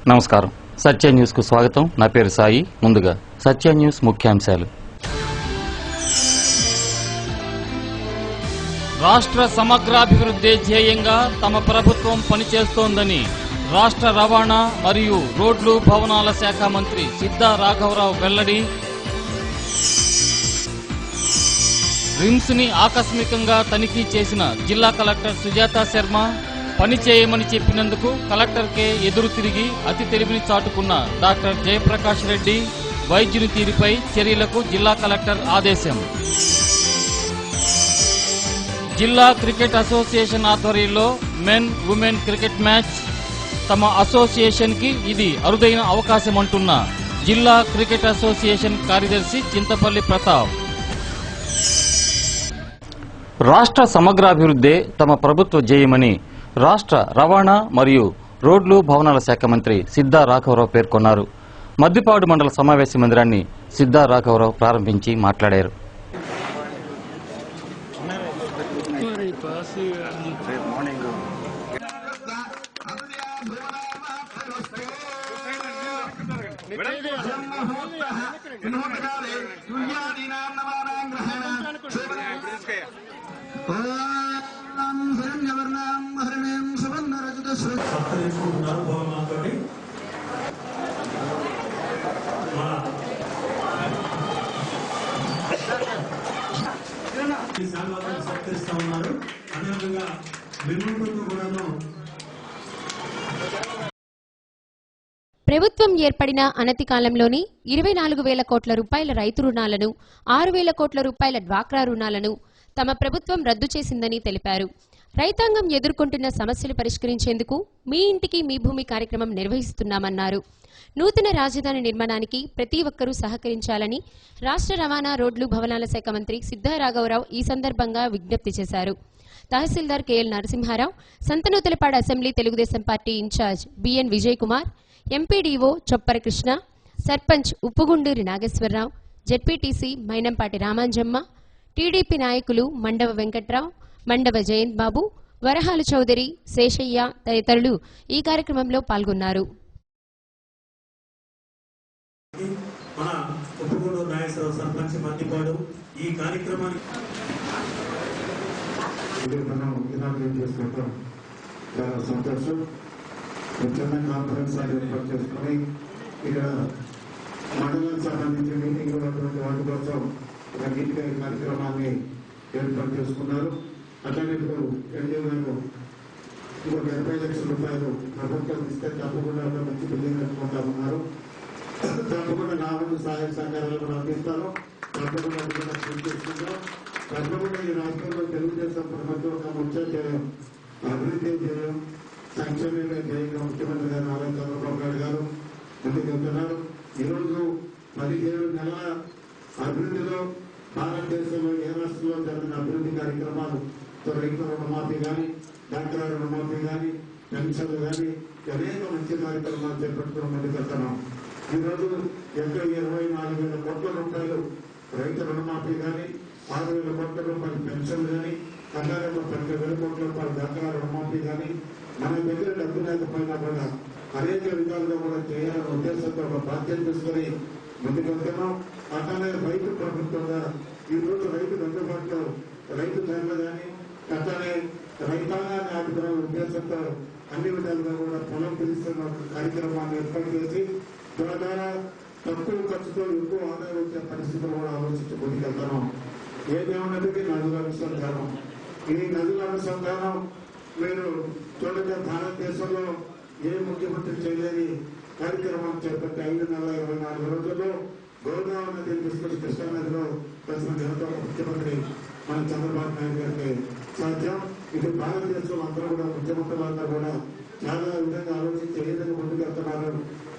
నమస్కారం. సత్య న్యూస్ కు స్వాగతం. నా పేరు సాయి. ముందుగా సత్య న్యూస్ ముఖ్యాంశాలు. రాష్ట్ర సమగ్రాభివృద్ధి ధ్యేయంగా తమ ప్రభుత్వం పనిచేస్తోందని రాష్ట్ర రవాణా మరియు రోడ్లు భవనాల శాఖ మంత్రి సిద్ధా రాఘవరావు వెల్లడి. రిమ్స్ ని ఆకస్మికంగా తనిఖీ చేసిన జిల్లా కలెక్టర్ సుజాత శర్మ పని చేయమని చెప్పినందుకు కలెక్టర్కే ఎదురు తిరిగి అతి తెలివిని చాటుకున్న డాక్టర్ జయప్రకాష్ రెడ్డి వైద్యుని తీరుపై చర్యలకు జిల్లా కలెక్టర్ ఆదేశం. జిల్లా క్రికెట్ అసోసియేషన్ ఆధ్వర్యంలో మెన్ ఉమెన్ క్రికెట్ మ్యాచ్. తమ అసోసియేషన్ కి ఇది అరుదైన అవకాశం అంటున్న జిల్లా క్రికెట్ అసోసియేషన్ కార్యదర్శి చింతపల్లి ప్రతాప్. రాష్ట్ర సమగ్రాభివృద్ధే తమ ప్రభుత్వ ధ్యేయమని రాష్ట్ర రవాణా మరియు రోడ్లు భవనాల శాఖ మంత్రి సిద్ధా రాఘవరావు పేర్కొన్నారు. మద్దిపాడు మండల సమావేశ మందిరాన్ని సిద్ధా రాఘవరావు ప్రారంభించి మాట్లాడారు. ప్రభుత్వం ఏర్పడిన అనతి కాలంలోని 24,000 కోట్ల రూపాయల రైతు రుణాలను, 6,000 కోట్ల రూపాయల డ్వాక్రా రుణాలను తమ ప్రభుత్వం రద్దు చేసిందని తెలిపారు. రైతాంగం ఎదుర్కొంటున్న సమస్యలు పరిష్కరించేందుకు మీ ఇంటికి మీ భూమి కార్యక్రమం నిర్వహిస్తున్నామన్నారు. నూతన రాజధాని నిర్మాణానికి ప్రతి ఒక్కరూ సహకరించాలని రాష్ట్ర రవాణా రోడ్లు భవనాల శాఖ మంత్రి సిద్ధా రాఘవరావు ఈ సందర్భంగా విజ్ఞప్తి చేశారు. Tahsildar KL Narasimharao, Santhanuthalapadu assembly Telugu Desam party incharge BN Vijay Kumar, MPDO Choppara Krishna, sarpanch Uppugunduri Nageswararao, ZPTC Mainampati Ramanjamma, TDP నాయకులు మండవ వెంకట్రావు, మండవ జయంత్ బాబు, వరహాల చౌదరి, శేషయ్య తదితరులు ఈ కార్యక్రమంలో పాల్గొన్నారు. మన ఉప్పుగూడూరు నాగేశ్వరరావు సర్పంచ్ మద్దిపాడు ఈ కార్యక్రమాన్ని చేసుకోవడం చాలా సంతోషం. చిన్న కాన్ఫరెన్స్ ఏర్పాటు చేసుకుని ఇక్కడ మండలానికి సంబంధించి మీటింగ్ ఉన్నటువంటి వాటి కోసం ఒక నీటిగా కార్యక్రమాన్ని ఏర్పాటు చేసుకున్నారు. అట్లాగే ఇప్పుడు ఎన్డీ గారు ఇంకొక 80 లక్షల రూపాయలు ప్రభుత్వం ఇస్తే తప్పకుండా ఒక మంచి బిల్డింగ్ కట్టుకుంటా ఉన్నారు. తప్పకుండా నా వంతు సహాయ సహకారాలు కూడా అందిస్తాను. తప్పకుండా చేసుకుంటాం. తప్పకుండా ఈ రాష్ట్రంలో తెలుగుదేశం ప్రభుత్వం ఒక ముఖ్య ధ్యేయం అభివృద్ధి ధ్యేయం, సంక్షేమమే ధ్యేయంగా ముఖ్యమంత్రి గారు నారా చంద్రబాబు నాయుడు గారు ముందుకెళ్తున్నారు. ఈరోజు 17 నెలల అభివృద్ధిలో భారతదేశంలో ఏ రాష్ట్రంలో జరిగిన అభివృద్ధి కార్యక్రమాలు రైతు రుణమాఫీ కానీ, డాక్టర్ రుణమాఫీ కానీ, పెన్షన్లు కానీ అనేక మంచి కార్యక్రమాలు చేపట్టుకుని ముందుకెళ్తున్నాం. ఈరోజు 24,000 కోట్ల రూపాయలు రైతు రుణమాఫీ కానీ, 6,000 కోట్ల రూపాయల పెన్షన్లు కానీ, అలాగే 12,000 కోట్ల రూపాయల డాక్టర్ రుణమాఫీ కానీ మన దగ్గర డబ్బు లేకపోయినా కూడా అనేక విధాలుగా కూడా చేయాలనే ఉద్దేశంతో ఒక బాధ్యత తీసుకుని ముందుకెళ్తున్నాం. అట్లానే రైతు ప్రభుత్వంగా ఈరోజు రైతు అందుబాటులో రైతు ధరలు కానీ, అట్లానే రైతాంగాన్ని ఆదుకునే ఉద్దేశంతో అన్ని విధాలుగా కూడా పొలం పిలుస్తున్న కార్యక్రమాన్ని ఏర్పాటు చేసి ద్వారా తక్కువ ఖర్చుతో ఎక్కువ ఆదాయం వచ్చే పరిస్థితులు కూడా ఆలోచించి ముందుకెళ్తున్నాం. ఏదేమన్నది నదుల అనుసంధానం. ఈ నదుల అనుసంధానం మీరు చూడగా భారతదేశంలో ఏ ముఖ్యమంత్రి చేయలేని కార్యక్రమం చేపట్టి 5 నెలల 24 రోజుల్లో గోదావరి నదిని తీసుకొచ్చి కృష్ణా నదిలో ప్రశ్న ఘనత ముఖ్యమంత్రి మన చంద్రబాబు నాయుడు గారికి సాధ్యం. ఇది భారతదేశంలో అందరూ కూడా ముఖ్యమంత్రులందరూ కూడా చాలా విధంగా ఆలోచించి ఏ విధంగా ముందుకెళ్తున్నారు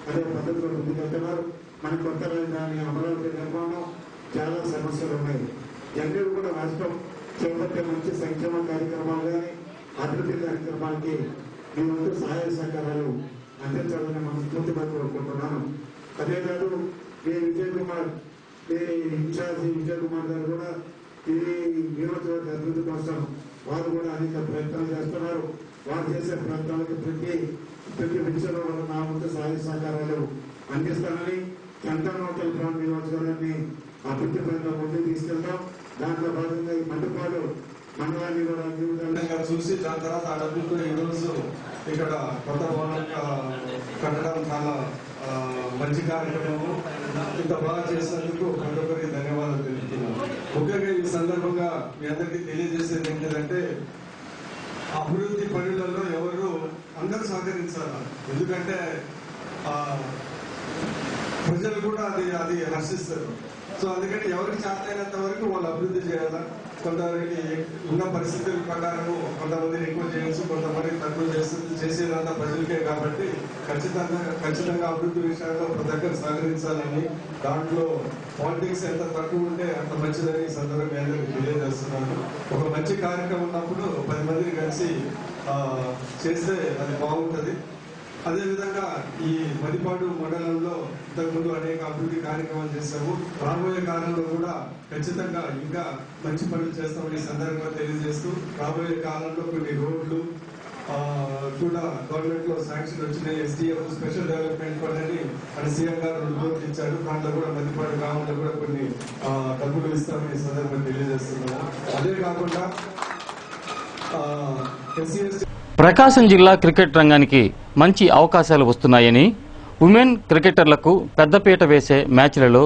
అదే పద్ధతిలో ముందుకెళ్తున్నారు. మన కొత్త రాజధాని అమరావతి నిర్మాణం చాలా సమస్యలు ఉన్నాయి. ఎన్నడూ కూడా రాష్ట్రం చేపట్టే మంచి సంక్షేమ కార్యక్రమాలు కానీ, అభివృద్ధి కార్యక్రమాలకి మీ వంతు సహాయ సహకారాలు అందించాలని మనస్ఫూర్తిగా కోరుకుంటున్నాను. అదేకాదు మీ విజయ్ కుమార్, మీ ఇన్ఛార్జి విజయ్ కుమార్ గారు కూడా ఈ నియోజకవర్గ అభివృద్ధి కోసం వారు కూడా అనేక ప్రయత్నాలు చేస్తున్నారు. వారు చేసే ప్రయత్నాలకు ప్రతి ప్రతి విషయంలో నా ముందు సహాయ సహకారాలు అందిస్తానని చంద్రనోటల్ గ్రామ నియోజకవర్గాన్ని అభివృద్ధి పరంగా ముందుకు తీసుకెళ్తాం. దాంట్లో భాగంగా ఈ మండపాలు మండలాన్ని కూడా జీవితంగా చూసి దాని తర్వాత ఆ డబ్బులతో ఈ రోజు ఇక్కడ కొత్త భవనం కట్టడం చాలా మంచి కార్యక్రమము. ఇంత బాగా చేసినందుకు ప్రతి ఒక్కరికి ధన్యవాదాలు తెలుపుతున్నాను. ముఖ్యంగా ఈ సందర్భంగా మీ అందరికీ తెలియజేసేది ఏంటంటే అభివృద్ధి పనులలో ఎవరు అందరూ సహకరించాలి. ఎందుకంటే ప్రజలు కూడా అది హర్షిస్తారు. సో అందుకని ఎవరికి చేతైనంత వరకు వాళ్ళు అభివృద్ధి చేయాలా. కొంతమందికి ఉన్న పరిస్థితుల ప్రకారం కొంతమందిని ఎక్కువ చేయొచ్చు, కొంతమందిని తక్కువ చేసేదంతా ప్రజలకే. కాబట్టి ఖచ్చితంగా అభివృద్ధి విషయాల్లో ప్రతి ఒక్కరు సహకరించాలని, దాంట్లో పాలిటిక్స్ ఎంత తక్కువ ఉంటే అంత మంచిదని ఈ సందర్భంగా అందరికీ తెలియజేస్తున్నాను. ఒక మంచి కార్యక్రమం ఉన్నప్పుడు 10 మందిని కలిసి చేస్తే అది బాగుంటుంది. అదేవిధంగా ఈ మదిపాడు మండలంలో ఇంతకుముందు అనేక అభివృద్ధి కార్యక్రమాలు చేశాము. రాబోయే కాలంలో కూడా ఖచ్చితంగా ఇంకా మంచి పనులు చేస్తామని సందర్భంగా తెలియజేస్తూ, రాబోయే కాలంలో కొన్ని రోడ్లు కూడా గవర్నమెంట్ లో శాంక్షన్ వచ్చినాయి. SDF స్పెషల్ డెవలప్మెంట్ ఫండ్ అని మన సీఎం గారు 2 కోట్లు ఇచ్చారు. దాంట్లో కూడా మదిపాడు గ్రామంలో కూడా కొన్ని డబ్బులు ఇస్తామని సందర్భంగా తెలియజేస్తున్నాము. అదే కాకుండా SC/ST ప్రకాశం జిల్లా క్రికెట్ రంగానికి మంచి అవకాశాలు వస్తున్నాయని, ఉమెన్ క్రికెటర్లకు పెద్దపీట వేసే మ్యాచ్లలో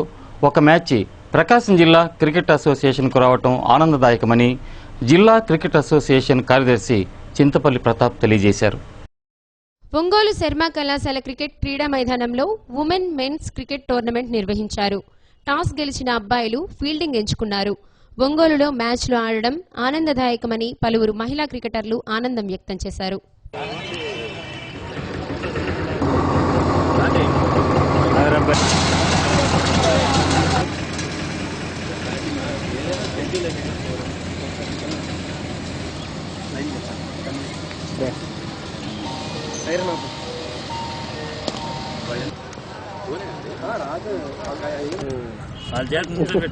ఒక మ్యాచ్ ప్రకాశం జిల్లా క్రికెట్ అసోసియేషన్కు రావటం ఆనందదాయకమని జిల్లా క్రికెట్ అసోసియేషన్ కార్యదర్శి చింతపల్లి ప్రతాప్ తెలియజేశారు. ఒంగోలు శర్మ కళాశాల క్రికెట్ క్రీడా మైదానంలో ఉమెన్ మెన్స్ క్రికెట్ టోర్నమెంట్ నిర్వహించారు. టాస్ గెలిచిన అబ్బాయిలు ఫీల్డింగ్ ఎంచుకున్నారు. ఒంగోలులో మ్యాచ్లు ఆడడం ఆనందదాయకమని పలువురు మహిళా క్రికెటర్లు ఆనందం వ్యక్తం చేశారు.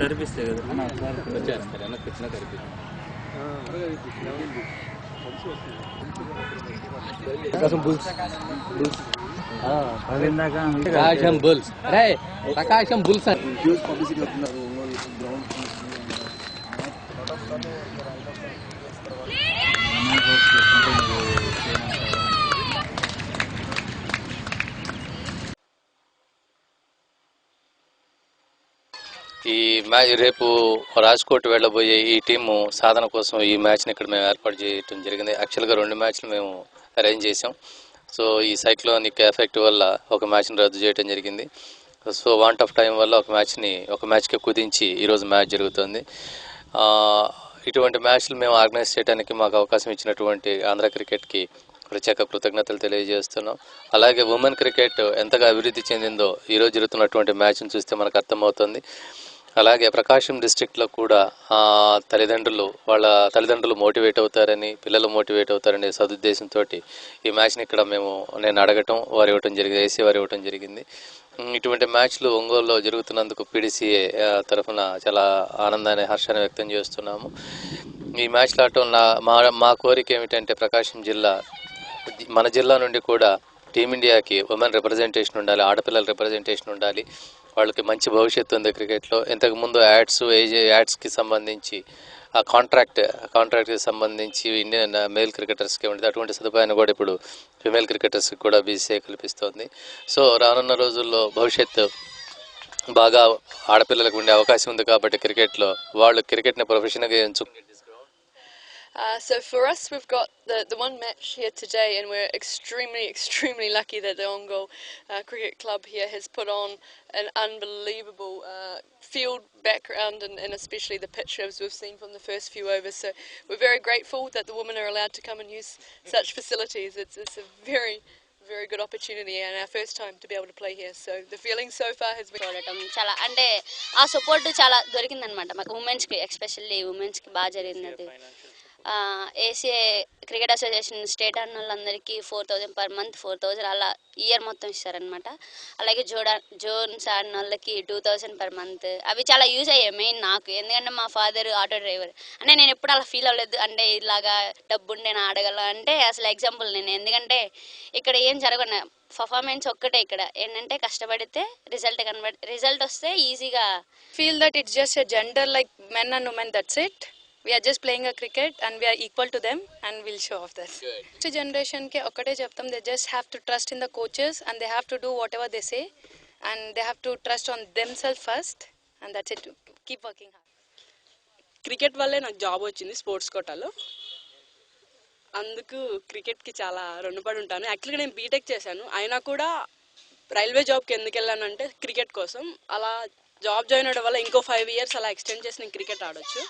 డరిపిస్తే ప్రకాశం బుల్స్ ప్రకాశం బుల్స్ ఈ మ్యాచ్ రేపు రాజ్కోట్ వెళ్ళబోయే ఈ టీము సాధన కోసం ఈ మ్యాచ్ని ఇక్కడ మేము ఏర్పాటు చేయడం జరిగింది. యాక్చువల్గా 2 మ్యాచ్లు మేము అరేంజ్ చేసాం. సో ఈ సైక్లోనిక్ ఎఫెక్ట్ వల్ల ఒక మ్యాచ్ని రద్దు చేయడం జరిగింది. సో వాంట్ ఆఫ్ టైం వల్ల ఒక మ్యాచ్కి కుదించి ఈరోజు మ్యాచ్ జరుగుతుంది. ఇటువంటి మ్యాచ్లు మేము ఆర్గనైజ్ చేయడానికి మాకు అవకాశం ఇచ్చినటువంటి ఆంధ్ర క్రికెట్కి ప్రత్యేక కృతజ్ఞతలు తెలియజేస్తున్నాం. అలాగే ఉమెన్ క్రికెట్ ఎంతగా అభివృద్ధి చెందిందో ఈరోజు జరుగుతున్నటువంటి మ్యాచ్ను చూస్తే మనకు అర్థమవుతుంది. అలాగే ప్రకాశం డిస్ట్రిక్ట్లో కూడా వాళ్ళ తల్లిదండ్రులు మోటివేట్ అవుతారని, పిల్లలు మోటివేట్ అవుతారనే సదుద్దేశంతో ఈ మ్యాచ్ని ఇక్కడ నేను అడగటం, వారు ఇవ్వటం జరిగింది, ఏసీ వారు ఇవ్వటం జరిగింది. ఇటువంటి మ్యాచ్లు ఒంగోలులో జరుగుతున్నందుకు PDCA తరఫున చాలా ఆనందాన్ని, హర్షాన్ని వ్యక్తం చేస్తున్నాము. ఈ మ్యాచ్లు ఆడటం మా కోరిక ఏమిటంటే మన జిల్లా నుండి కూడా టీమిండియాకి ఉమెన్ రిప్రజెంటేషన్ ఉండాలి, ఆడపిల్లల రిప్రజెంటేషన్ ఉండాలి. వాళ్ళకి మంచి భవిష్యత్తు ఉంది క్రికెట్లో. ఇంతకుముందు యాడ్స్కి సంబంధించి ఆ కాంట్రాక్ట్కి సంబంధించి ఇండియన్ మేల్ క్రికెటర్స్కి ఉండేది. అటువంటి సదుపాయాన్ని కూడా ఇప్పుడు ఫిమేల్ క్రికెటర్స్కి కూడా BCCI కల్పిస్తోంది. సో రానున్న రోజుల్లో భవిష్యత్తు బాగా ఆడపిల్లలకు ఉండే అవకాశం ఉంది. కాబట్టి క్రికెట్లో వాళ్ళు క్రికెట్ని ప్రొఫెషనల్గా ఎంచుకుని So for us, we've got the one match here today, and we're extremely lucky that the Ongol Cricket Club here has put on an unbelievable field background and especially the pitch as we've seen from the first few overs. So we're very grateful that the women are allowed to come and use such facilities. It's a very good opportunity and our first time to be able to play here. So the feeling so far has been చాలా అంటే ఆ support చాలా దొరికిందన్నమాట మాకు. Women's కి especially women's కి బాగా జరిగింది. ACA cricket association state ఆడిన వాళ్ళందరికీ 4,000 పర్ మంత్, 4,000 అలా ఇయర్ మొత్తం ఇస్తారనమాట. అలాగే జోన్స్ ఆడిన వాళ్ళకి 2,000 పర్ మంత్. అవి చాలా యూజ్ అయ్యాయి మెయిన్ నాకు, ఎందుకంటే మా ఫాదర్ ఆటో డ్రైవర్. అంటే నేను ఎప్పుడు అలా ఫీల్ అవ్వలేదు, అంటే ఇలాగా డబ్బు ఉంటే నేను ఆడగలను అంటే అసలు ఎగ్జాంపుల్ నేను. ఎందుకంటే ఇక్కడ ఏం జరగను, పర్ఫార్మెన్స్ ఒక్కటే. ఇక్కడ ఏంటంటే కష్టపడితే రిజల్ట్ వస్తే ఈజీగా. Feel that it's just a gender like men and women, that's it. We are just playing a cricket and we are equal to them and we'll show off that. Next generation ke okate cheptam, they just have to trust in the coaches and they have to do whatever they say and they have to trust on themselves first and that's it. Keep working hard. Cricket వల్లే నాకు job వచ్చింది sports కోటాలో. అందుకు క్రికెట్కి చాలా రుణపడి ఉంటాను. యాక్చువల్గా నేను బీటెక్ చేశాను, అయినా కూడా రైల్వే జాబ్కి ఎందుకు వెళ్ళానంటే క్రికెట్ కోసం. అలా జాబ్ జాయిన్ అవ్వడం వల్ల ఇంకో 5 years అలా ఎక్స్టెండ్ చేసి నేను క్రికెట్ ఆడొచ్చు.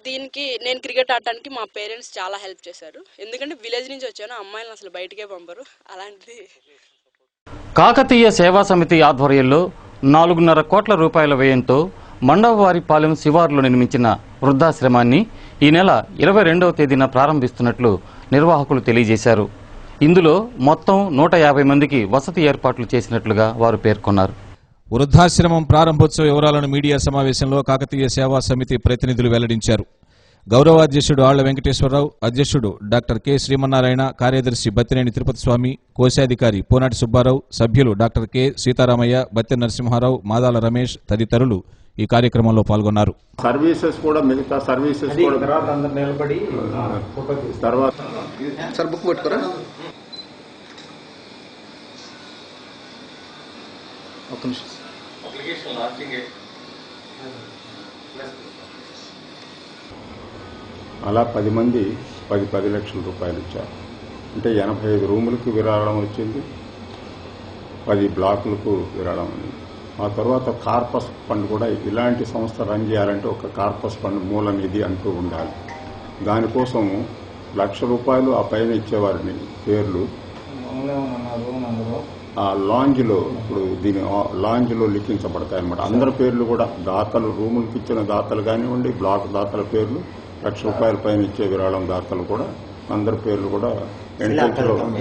దీనికి నేను క్రికెట్ ఆడటానికి మా పేరెంట్స్ చాలా హెల్ప్ చేశారు. ఎందుకంటే విలేజ్ నుంచి వచ్చాను, అమ్మాయిలను అసలు బయటకే పంపరు. అలాంటిది కాకతీయ సేవా సమితి ఆధ్వర్యంలో 4.5 కోట్ల రూపాయల వ్యయంతో మండవవారిపాలెం శివారులో నిర్మించిన వృద్ధాశ్రమాన్ని ఈ నెల 22వ తేదీన ప్రారంభిస్తున్నట్లు నిర్వాహకులు తెలియజేశారు. ఇందులో మొత్తం 150 మందికి వసతి ఏర్పాట్లు చేసినట్లుగా వారు పేర్కొన్నారు. వృద్ధాశ్రమం ప్రారంభోత్సవ వివరాలను మీడియా సమావేశంలో కాకతీయ సేవా సమితి ప్రతినిధులు వెల్లడించారు. గౌరవాధ్యక్షుడు ఆళ్ల వెంకటేశ్వరరావు, అధ్యక్షుడు డాక్టర్ కె శ్రీమన్నారాయణ, కార్యదర్శి బత్తినేని తిరుపతి స్వామి, కోశాధికారి పోనాటి సుబ్బారావు, సభ్యులు డాక్టర్ కె సీతారామయ్య, బత్తె నరసింహారావు, మాదాల రమేష్ తదితరులు ఈ కార్యక్రమంలో పాల్గొన్నారు. సర్వీసెస్ కూడా మిగతా సర్వీసెస్ కూడా తర్వాత సార్ బుక్ పెట్టుకోరా. అలా 10 మంది 10 లక్షల రూపాయలు ఇచ్చారు. అంటే 85 రూములకు విరాళం వచ్చింది, 10 బ్లాకులకు విరాళం ఉంది. ఆ తర్వాత కార్పస్ ఫండ్ కూడా, ఇలాంటి సంస్థ రన్ చేయాలంటే ఒక కార్పస్ ఫండ్ మూల నిధి అంటూ ఉండాలి. దానికోసం ₹1,00,000 ఆ పైన ఇచ్చేవారిని పేర్లు ఆ లాంజ్లో, ఇప్పుడు దీని లాంజ్లో లిఖించబడతాయి అన్నమాట. అందరి పేర్లు కూడా, దాతలు రూములకు ఇచ్చిన దాతలు కానివ్వండి, బ్లాక్ దాతల పేర్లు, ₹1,00,000 పైన ఇచ్చే విరాళం దాతలు కూడా అందరి పేర్లు కూడా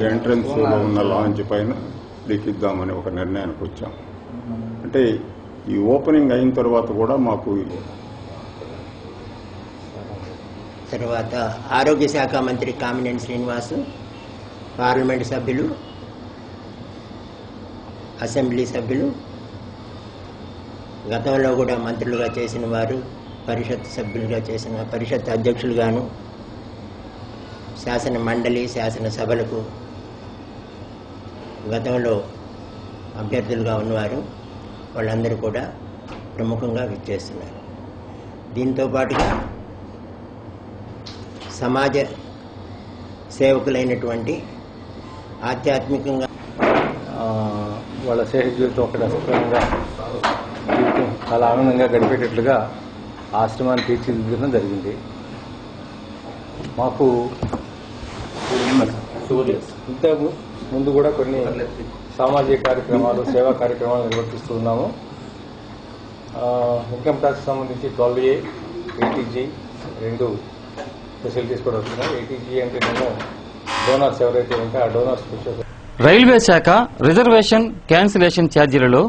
ఎంట్రన్స్ లో ఉన్న లాంజ్ పైన లిఖిద్దామని ఒక నిర్ణయానికి వచ్చాం. అంటే ఈ ఓపెనింగ్ అయిన తర్వాత కూడా మాకు తర్వాత ఆరోగ్య శాఖ మంత్రి కామినేని శ్రీనివాసు, పార్లమెంటు సభ్యులు, అసెంబ్లీ సభ్యులు, గతంలో కూడా మంత్రులుగా చేసిన వారు, పరిషత్ సభ్యులుగా చేసిన, పరిషత్ అధ్యక్షులుగాను, శాసన మండలి శాసనసభలకు గతంలో అభ్యర్థులుగా ఉన్నవారు, వాళ్ళందరూ కూడా ప్రముఖంగా విచ్చేస్తున్నారు. దీంతో పాటుగా సమాజ సేవకులైనటువంటి ఆధ్యాత్మికంగా వాళ్ళ శేష జీవితం అక్కడ సుఖంగా జీవితం చాలా ఆనందంగా గడిపేటట్లుగా ఆశ్రమాన్ని తీర్చిదిద్దడం జరిగింది. మాకు ఇంత ముందు కూడా కొన్ని సామాజిక కార్యక్రమాలు, సేవా కార్యక్రమాలు నిర్వర్తిస్తూ ఉన్నాము. ఇన్కమ్ ట్యాక్స్ సంబంధించి 12A, ATG 2 ఫెసిలిటీస్ కూడా వస్తున్నాయి. ATG అంటే నేను డోనర్స్ ఎవరైతే ఉంటే ఆ డోనర్స్. రైల్వే శాఖ రిజర్వేషన్ క్యాన్సిలేషన్ ఛార్జీలలో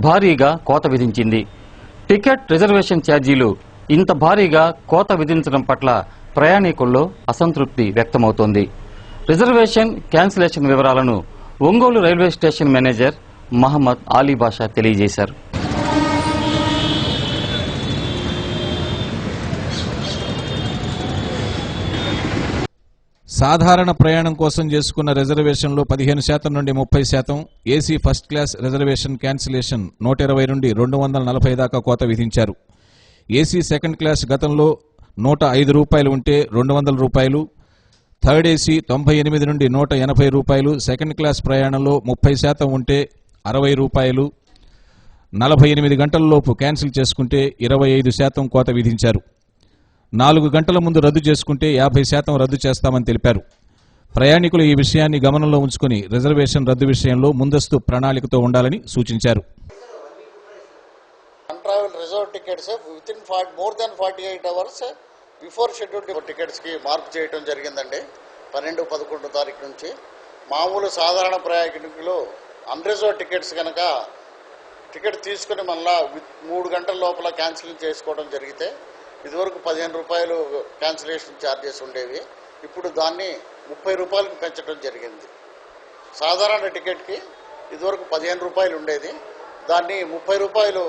భారీగా కోత విధించింది. టికెట్ రిజర్వేషన్ ఛార్జీలు ఇంత భారీగా కోత విధించడం పట్ల ప్రయాణికుల్లో అసంతృప్తి వ్యక్తమవుతోంది. రిజర్వేషన్ క్యాన్సిలేషన్ వివరాలను Ongole railway station manager Mohammad Ali Basha తెలియజేశారు. సాధారణ ప్రయాణం కోసం చేసుకున్న రిజర్వేషన్లో 15% నుండి 30%, AC first class reservation cancellation 120 నుండి 240 దాకా కోత విధించారు. ఏసీ సెకండ్ క్లాస్ గతంలో ₹105 ఉంటే ₹200, థర్డ్ ఏసీ 98 నుండి ₹180, సెకండ్ క్లాస్ ప్రయాణంలో 30% ఉంటే ₹60, 48 గంటలలోపు క్యాన్సిల్ చేసుకుంటే 25% కోత విధించారు. 4 గంటల ముందు రద్దు చేసుకుంటే 50% రద్దు చేస్తామని తెలిపారు. ప్రయాణికులు ఈ విషయాన్ని గమనంలో ఉంచుకుని రిజర్వేషన్ రద్దు విషయంలో ముందస్తు ప్రణాళికతో ఉండాలని సూచించారు. Travel resort tickets within more than 48 hours before schedule టికెట్స్కి మార్పు చేయడం జరిగిందండి. 12-11 తారీఖు నుంచి మామూలు సాధారణ ప్రయాణికులు అన్రిజర్వ్ టికెట్స్ కనుక టికెట్ తీసుకుని మళ్ళా 3 గంటల లోపల క్యాన్సిల్ చేసుకోవడం జరిగితే ఇదివరకు 15 రూపాయలు క్యాన్సిలేషన్ ఛార్జెస్ ఉండేవి. ఇప్పుడు దాన్ని 30 రూపాయలకు పెంచడం జరిగింది. సాధారణ టికెట్కి ఇదివరకు 15 రూపాయలు ఉండేది, దాన్ని 30 రూపాయలు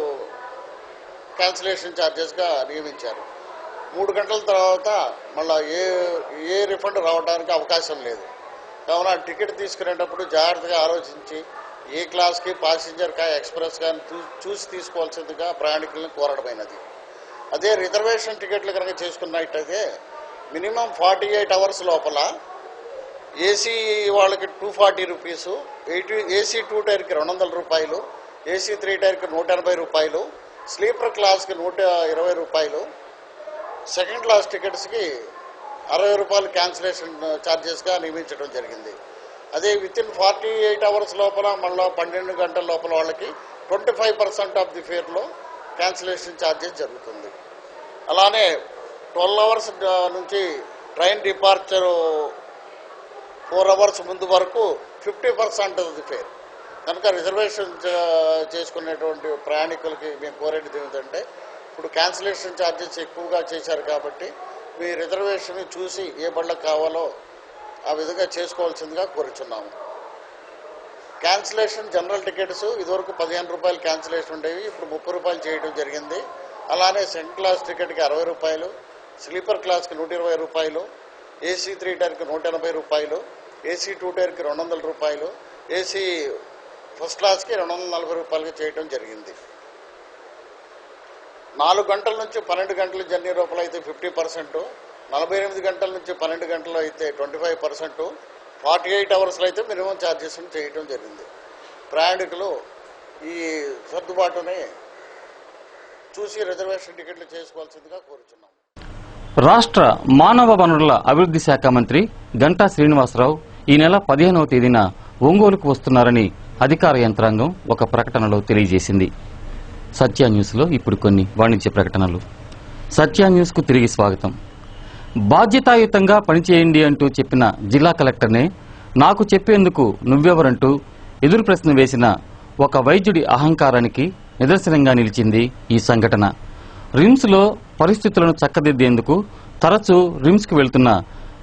క్యాన్సిలేషన్ ఛార్జెస్గా నియమించారు. 3 గంటల తర్వాత మళ్ళీ ఏ రిఫండ్ రావడానికి అవకాశం లేదు. కావున టికెట్ తీసుకునేటప్పుడు జాగ్రత్తగా ఆలోచించి ఏ క్లాస్కి ప్యాసింజర్ కా ఎక్స్ప్రెస్ కానీ చూసి తీసుకోవాల్సిందిగా ప్రయాణికులను కోరడమైనది. అదే రిజర్వేషన్ టికెట్లు కనుక చేసుకున్నట్టయితే మినిమం 48 అవర్స్ లోపల ఏసీ వాళ్ళకి 240 రూపీసు, ఏసీ 2 టైర్కి 200 రూపాయలు, ఏసీ 3 టైర్కి 180 రూపాయలు, స్లీపర్ క్లాస్కి 120 రూపాయలు, సెకండ్ క్లాస్ టికెట్స్కి 60 రూపాయలు క్యాన్సిలేషన్ ఛార్జెస్గా నియమించడం జరిగింది. అదే వితిన్ 48 అవర్స్ లోపల మళ్ళీ 12 గంటల లోపల వాళ్ళకి 25% ఆఫ్ ది ఫేర్లో క్యాన్సిలేషన్ ఛార్జెస్ జరుగుతుంది. అలానే 12 అవర్స్ నుంచి ట్రైన్ డిపార్చర్ 4 అవర్స్ ముందు వరకు 50% ఆఫ్ ది ఫేర్. కనుక రిజర్వేషన్ చేసుకునేటువంటి ప్రయాణికులకి మేము కోరేది ఏమిటంటే ఇప్పుడు క్యాన్సిలేషన్ ఛార్జెస్ ఎక్కువగా చేశారు కాబట్టి మీ రిజర్వేషన్ చూసి ఏ బళ్ళకు కావాలో ఆ విధంగా చేసుకోవాల్సిందిగా కోరుచున్నాము. క్యాన్సిలేషన్ జనరల్ టికెట్స్ ఇదివరకు 15 రూపాయలు క్యాన్సిలేషన్ ఉండేవి, ఇప్పుడు 30 రూపాయలు చేయడం జరిగింది. అలానే సెకండ్ క్లాస్ టికెట్కి 60 రూపాయలు, స్లీపర్ క్లాస్కి 120 రూపాయలు, ఏసీ 3 టైర్కి 180 రూపాయలు, ఏసీ 2 టైర్కి 200 రూపాయలు, ఏసీ ఫస్ట్ క్లాస్కి 240 రూపాయలుగా చేయడం జరిగింది. 4 గంటల నుంచి 12 గంటల జర్నీ లోపల అయితే 50%, 48 గంటల నుంచి 12 గంటలు అయితే 25%, 48 అవర్స్లో అయితే మినిమం ఛార్జెస్ చేయడం జరిగింది. ప్రయాణికులు ఈ సర్దుబాటుని చూసి రిజర్వేషన్ టికెట్లు చేసుకోవాల్సిందిగా కోరుచున్నాం. రాష్ట్ర మానవ వనరుల అభివృద్ధి శాఖ మంత్రి గంటా శ్రీనివాసరావు ఈ నెల 15వ తేదీన ఒంగోలుకు వస్తున్నారని అధికార యంత్రాంగం ఒక ప్రకటనలో తెలియజేసింది. సత్య న్యూస్లో ఇప్పుడు కొన్ని వాణిజ్య ప్రకటనలు. సత్య న్యూస్కు తిరిగి స్వాగతం. బాధ్యతాయుతంగా పనిచేయండి అంటూ చెప్పిన జిల్లా కలెక్టర్నే నాకు చెప్పేందుకు నువ్వెవరంటూ ఎదురు ప్రశ్న వేసిన ఒక వైద్యుడి అహంకారానికి నిదర్శనంగా నిలిచింది ఈ సంఘటన. రిమ్స్లో పరిస్థితులను చక్కదిద్దేందుకు తరచూ రిమ్స్కు వెళ్తున్న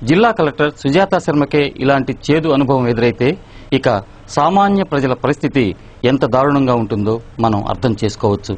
జిల్లా కలెక్టర్ సుజాతా శర్మకే ఇలాంటి చేదు అనుభవం ఎదురైతే ఇక సామాన్య ప్రజల పరిస్థితి ఎంత దారుణంగా ఉంటుందో మనం అర్థం చేసుకోవచ్చు.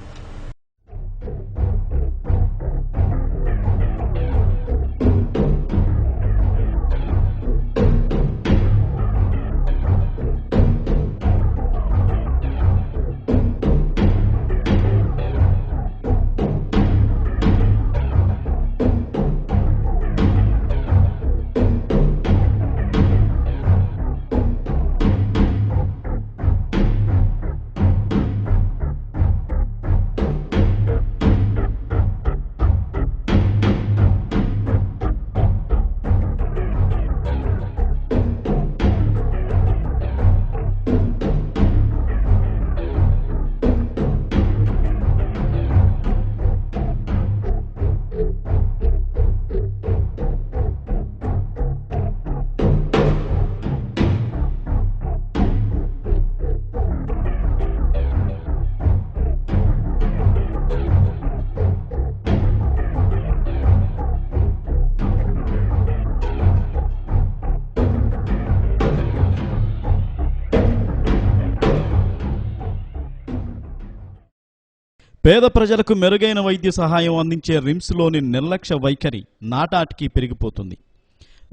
పేద ప్రజలకు మెరుగైన వైద్య సహాయం అందించే రిమ్స్లోని నిర్లక్ష్య వైఖరి నాటాటికి పెరిగిపోతుంది.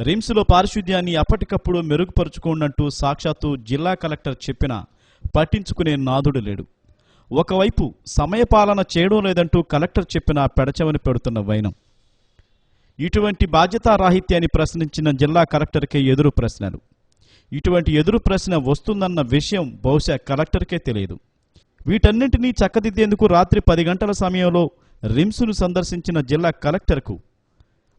రిమ్స్లో పారిశుద్ధ్యాన్ని అప్పటికప్పుడు మెరుగుపరుచుకోండంటూ సాక్షాత్తు జిల్లా కలెక్టర్ చెప్పినా పట్టించుకునే నాదుడు లేడు. ఒకవైపు సమయపాలన చేయడం లేదంటూ కలెక్టర్ చెప్పినా పెడచమని పెడుతున్న వైనం. ఇటువంటి బాధ్యతారాహిత్యాన్ని ప్రశ్నించిన జిల్లా కలెక్టర్కే ఎదురు ప్రశ్నలు. ఇటువంటి ఎదురు ప్రశ్న వస్తుందన్న విషయం బహుశా కలెక్టర్కే తెలియదు. వీటన్నింటినీ చక్కదిద్దేందుకు రాత్రి 10 గంటల సమయంలో రిమ్స్ను సందర్శించిన జిల్లా కలెక్టర్కు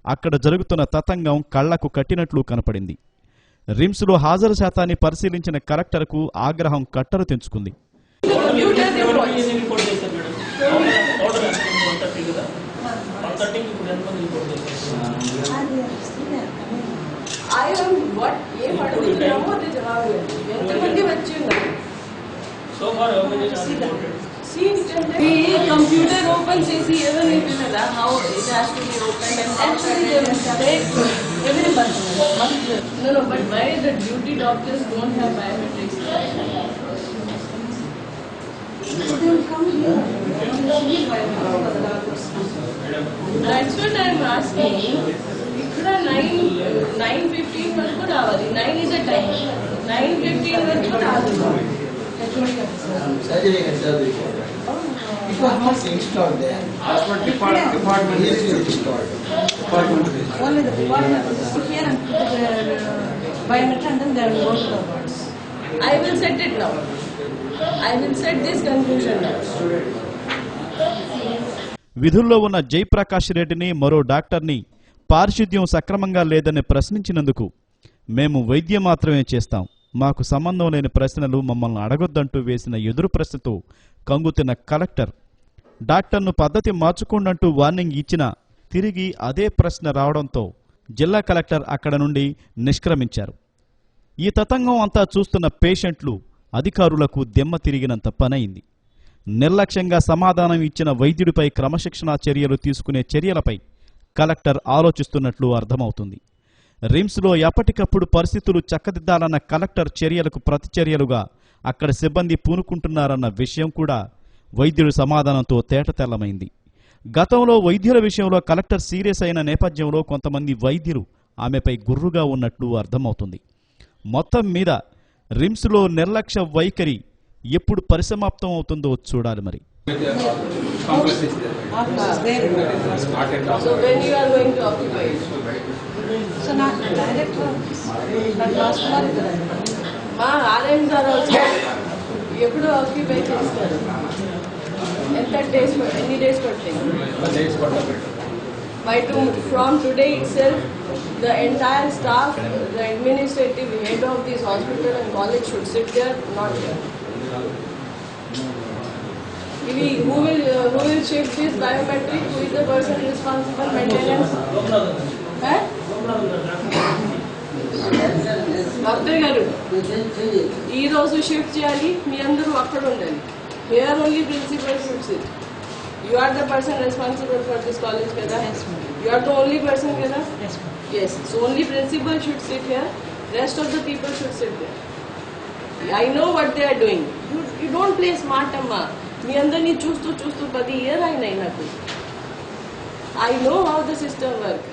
అక్కడ జరుగుతున్న తతంగం కళ్లకు కట్టినట్లు కనపడింది. రిమ్స్లో హాజరు శాతాన్ని పరిశీలించిన కలెక్టర్కు ఆగ్రహం కట్టరు తెంచుకుంది. కంప్యూటర్ ఓపెన్ చేసి ఎవరు how it has to be opened and actually they will take everybody. No, but why the duty doctors don't have biometrics? They will come here. That's what I am asking. ఇక్కడ 9:15 వరకు రావాలి. 9 is a time. 9:15 వరకు రావాలి. It was not installed there. That's what department is installed. Only the department is here and put the biometric and then they will go to the wards. I will set it now. I will set this conclusion now. విధుల్లో ఉన్న జయప్రకాష్ రెడ్డిని మరో డాక్టర్ని పారిశుద్ధ్యం సక్రమంగా లేదని ప్రశ్నించినందుకు మేము వైద్యం మాత్రమే చేస్తాం, మాకు సంబంధం లేని ప్రశ్నలు మమ్మల్ని అడగొద్దంటూ వేసిన ఎదురు ప్రశ్నతో కంగుతిన్న కలెక్టర్ డాక్టర్ను పద్ధతి మార్చుకోండంటూ వార్నింగ్ ఇచ్చినా తిరిగి అదే ప్రశ్న రావడంతో జిల్లా కలెక్టర్ అక్కడ నుండి నిష్క్రమించారు. ఈ తతంగం అంతా చూస్తున్న పేషెంట్లు అధికారులకు దెమ్మ తిరిగినంత పనైంది. నిర్లక్ష్యంగా సమాధానం ఇచ్చిన వైద్యుడిపై క్రమశిక్షణా చర్యలు తీసుకునే చర్యలపై కలెక్టర్ ఆలోచిస్తున్నట్లు అర్థమవుతుంది. రిమ్స్లో ఎప్పటికప్పుడు పరిస్థితులు చక్కదిద్దాలన్న కలెక్టర్ చర్యలకు ప్రతిచర్యలుగా అక్కడ సిబ్బంది పూనుకుంటున్నారన్న విషయం కూడా వైద్యుడి సమాధానంతో తేటతెల్లమైంది. గతంలో వైద్యుల విషయంలో కలెక్టర్ సీరియస్ అయిన నేపథ్యంలో కొంతమంది వైద్యులు ఆమెపై గుర్రుగా ఉన్నట్లు అర్థమవుతుంది. మొత్తం మీద రిమ్స్లో నిర్లక్ష్య వైఖరి ఎప్పుడు పరిసమాప్తం అవుతుందో చూడాలి. మరి So when you are going to occupy it? So not direct but last month. మా RMs are also ఎప్పుడు ఆక్యుపై చేస్తారు? ఎన్ని డేస్ పడుతుంది? From today itself, the entire staff, the administrative head of this hospital and college should sit there, not here. Who will shift this biometric? Who is the person responsible for maintenance? Doctor గారు ఈ రోజు shift చేయాలి, మీ అందరూ అక్కడ ఉండాలి. Here only principal should sit. You are the person responsible for this college, kada? Yes, ma'am. You are the only person, kada? Yes, ma'am. Yes. So only principal should sit here. Rest of the people should sit there. I know what they are doing. You don't play smart, amma. మీ అందరినీ చూస్తూ 10 years అయినాయి నాకు. I know how the system works.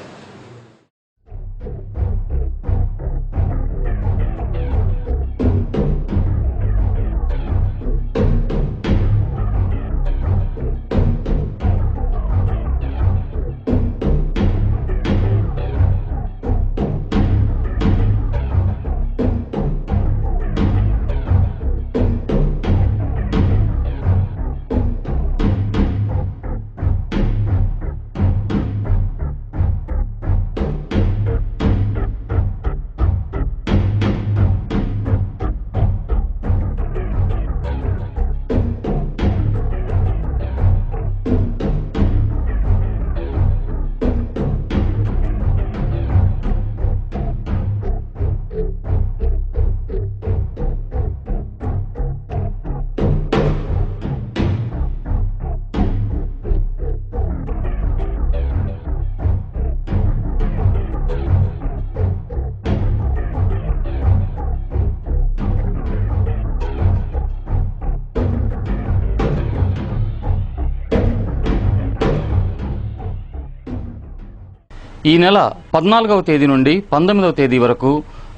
ఈ నెల 14వ తేదీ నుండి 19వ తేదీ వరకు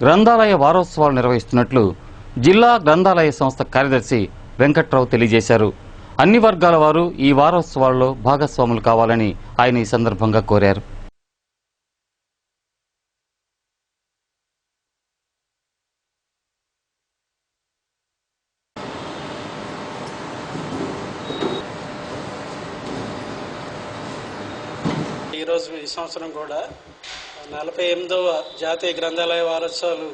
గ్రంథాలయ వారోత్సవాలు నిర్వహిస్తున్నట్లు జిల్లా గ్రంథాలయ సంస్థ కార్యదర్శి వెంకట్రావు తెలియజేశారు. అన్ని వర్గాల వారు ఈ వారోత్సవాల్లో భాగస్వాములు కావాలని ఆయన ఈ సందర్భంగా కోరారు. ఈరోజు ఈ సంవత్సరం కూడా 48వ జాతీయ గ్రంథాలయ వారోత్సవాలు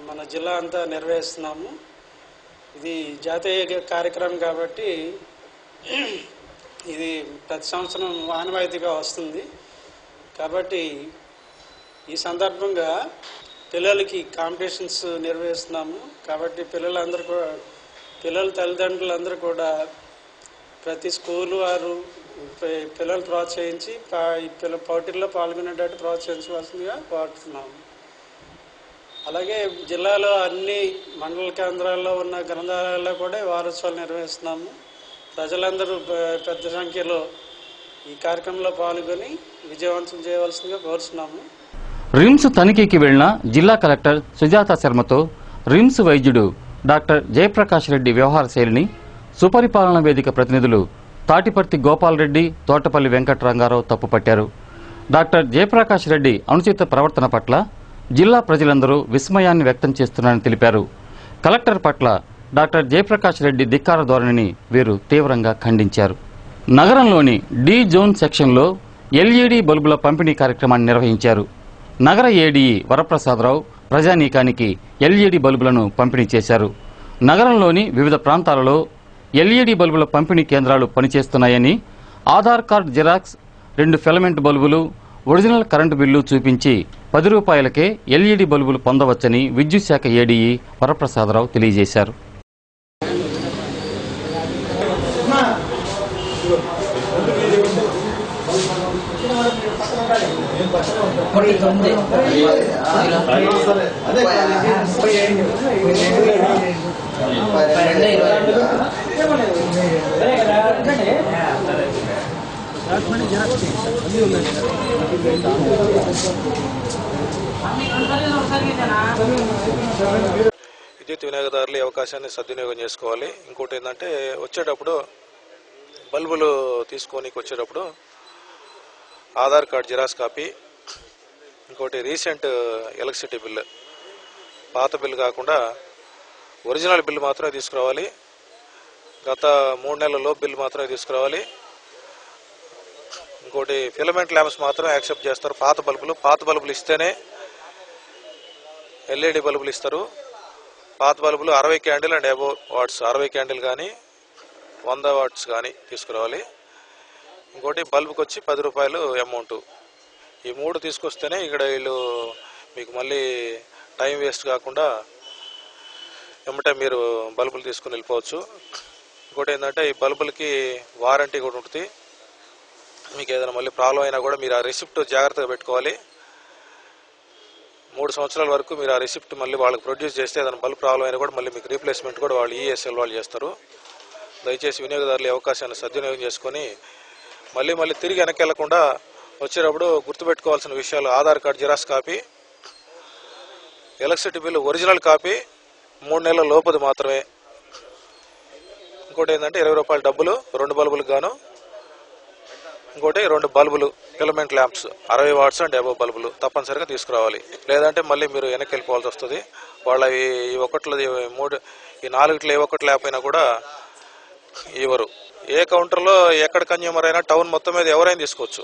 మన జిల్లా అంతా నిర్వహిస్తున్నాము. ఇది జాతీయ కార్యక్రమం కాబట్టి ఇది ప్రతి సంవత్సరం ఆనవాయితీగా వస్తుంది. కాబట్టి ఈ సందర్భంగా పిల్లలకి కాంపిటీషన్స్ నిర్వహిస్తున్నాము. కాబట్టి పిల్లల తల్లిదండ్రులందరూ కూడా ప్రతి స్కూలు వారు పిల్లలు ప్రోత్సహించి పోటీల్లో పాల్గొనేటట్టు ప్రోత్సహించవలసిందిగా కోరుతున్నాము. అలాగే జిల్లాలో అన్ని మండల కేంద్రాల్లో ఉన్న గ్రంథాలయాల్లో కూడా వారోత్సవాలు నిర్వహిస్తున్నాము. ప్రజలందరూ పెద్ద సంఖ్యలో ఈ కార్యక్రమంలో పాల్గొని విజయవంతం చేయవలసిందిగా కోరుతున్నాము. రిమ్స్ తనిఖీకి వెళ్లిన జిల్లా కలెక్టర్ సుజాత శర్మతో రిమ్స్ వైద్యుడు డాక్టర్ జయప్రకాష్ రెడ్డి వ్యవహార శైలిని సుపరిపాలన వేదిక ప్రతినిధులు తాటిపర్తి గోపాల్ రెడ్డి, తోటపల్లి వెంకటరంగారావు తప్పుపట్టారు. డాక్టర్ జయప్రకాష్ రెడ్డి అనుచిత ప్రవర్తన పట్ల జిల్లా ప్రజలందరూ విస్మయాన్ని వ్యక్తం చేస్తున్నారని తెలిపారు. కలెక్టర్ పట్ల డాక్టర్ జయప్రకాష్ రెడ్డి ధిక్కార ధోరణిని వీరు తీవ్రంగా ఖండించారు. నగరంలోని డి జోన్ సెక్షన్లో ఎల్ఈడి బల్బుల పంపిణీ కార్యక్రమాన్ని నిర్వహించారు. నగర ఏడీఈ వరప్రసాదరావు ప్రజానీకానికి ఎల్ఈడి బల్బులను పంపిణీ చేశారు. నగరంలోని వివిధ ప్రాంతాలలో ఎల్ఈడి బల్బుల పంపిణీ కేంద్రాలు పనిచేస్తున్నాయని, ఆధార్ కార్డు జిరాక్స్, 2 ఫిలమెంట్ బల్బులు, ఒరిజినల్ కరెంటు బిల్లు చూపించి 10 రూపాయలకే ఎల్ఈడి బల్బులు పొందవచ్చని విద్యుత్ శాఖ ఏడీఈ వరప్రసాదరావు తెలియజేశారు. విద్యుత్ వినియోగదారులు ఈ అవకాశాన్ని సద్వినియోగం చేసుకోవాలి. ఇంకోటి ఏంటంటే వచ్చేటప్పుడు బల్బులు తీసుకోనికి వచ్చేటప్పుడు ఆధార్ కార్డ్ జిరాక్స్ కాపీ, ఇంకోటి రీసెంట్ ఎలక్ట్రిసిటీ బిల్లు, పాత బిల్లు కాకుండా ఒరిజినల్ బిల్లు మాత్రమే తీసుకురావాలి. గత 3 నెలల లోపు బిల్లు మాత్రమే తీసుకురావాలి. ఇంకోటి ఫిలమెంట్ ల్యాంప్స్ మాత్రమే యాక్సెప్ట్ చేస్తారు. పాత బల్బులు ఇస్తేనే ఎల్ఈడి బల్బులు ఇస్తారు. పాత బల్బులు 60 candle and above watts, 60 candle కానీ 100 వాట్స్ కానీ తీసుకురావాలి. ఇంకోటి బల్బుకి వచ్చి 10 రూపాయలు అమౌంట్. ఈ 3 తీసుకొస్తేనే ఇక్కడ వీళ్ళు మీకు మళ్ళీ టైం వేస్ట్ కాకుండా ఏమంటే మీరు బల్బులు తీసుకుని వెళ్ళిపోవచ్చు. ఇంకోటి ఏంటంటే ఈ బల్బులకి వారంటీ కూడా ఉంటుంది. మీకు ఏదైనా మళ్ళీ ప్రాబ్లం అయినా కూడా మీరు ఆ రిసిప్ట్ జాగ్రత్తగా పెట్టుకోవాలి. 3 సంవత్సరాల వరకు మీరు ఆ రిసిప్ట్ మళ్ళీ వాళ్ళకి ప్రొడ్యూస్ చేస్తే ఏదైనా బల్బ్ ప్రాబ్లం అయినా కూడా మళ్ళీ మీకు రీప్లేస్మెంట్ కూడా వాళ్ళు ఈఎస్ఎల్ వాళ్ళు చేస్తారు. దయచేసి వినియోగదారులు ఈ అవకాశాన్ని సద్వినియోగం చేసుకొని మళ్ళీ తిరిగి వెనక్కి వెళ్లకుండా వచ్చేటప్పుడు గుర్తుపెట్టుకోవాల్సిన విషయాలు: Aadhaar card xerox copy, electricity bill original copy 3 నెలల లోపది మాత్రమే. ఇంకోటి ఏంటంటే 20 రూపాయల డబ్బులు 2 బల్బులకు గాను. ఇంకోటి 2 బల్బులు filament lamps 60 watts and above బల్బులు తప్పనిసరిగా తీసుకురావాలి. లేదంటే మళ్ళీ మీరు వెనక్కి వెళ్ళిపోవాల్సి వస్తుంది. వాళ్ళ ఈ 4 ఏ ఒక్కటి లేకపోయినా కూడా ఇవ్వరు. ఏ కౌంటర్లో ఎక్కడ కన్జ్యూమర్ అయినా టౌన్ మొత్తం మీద ఎవరైనా తీసుకోవచ్చు.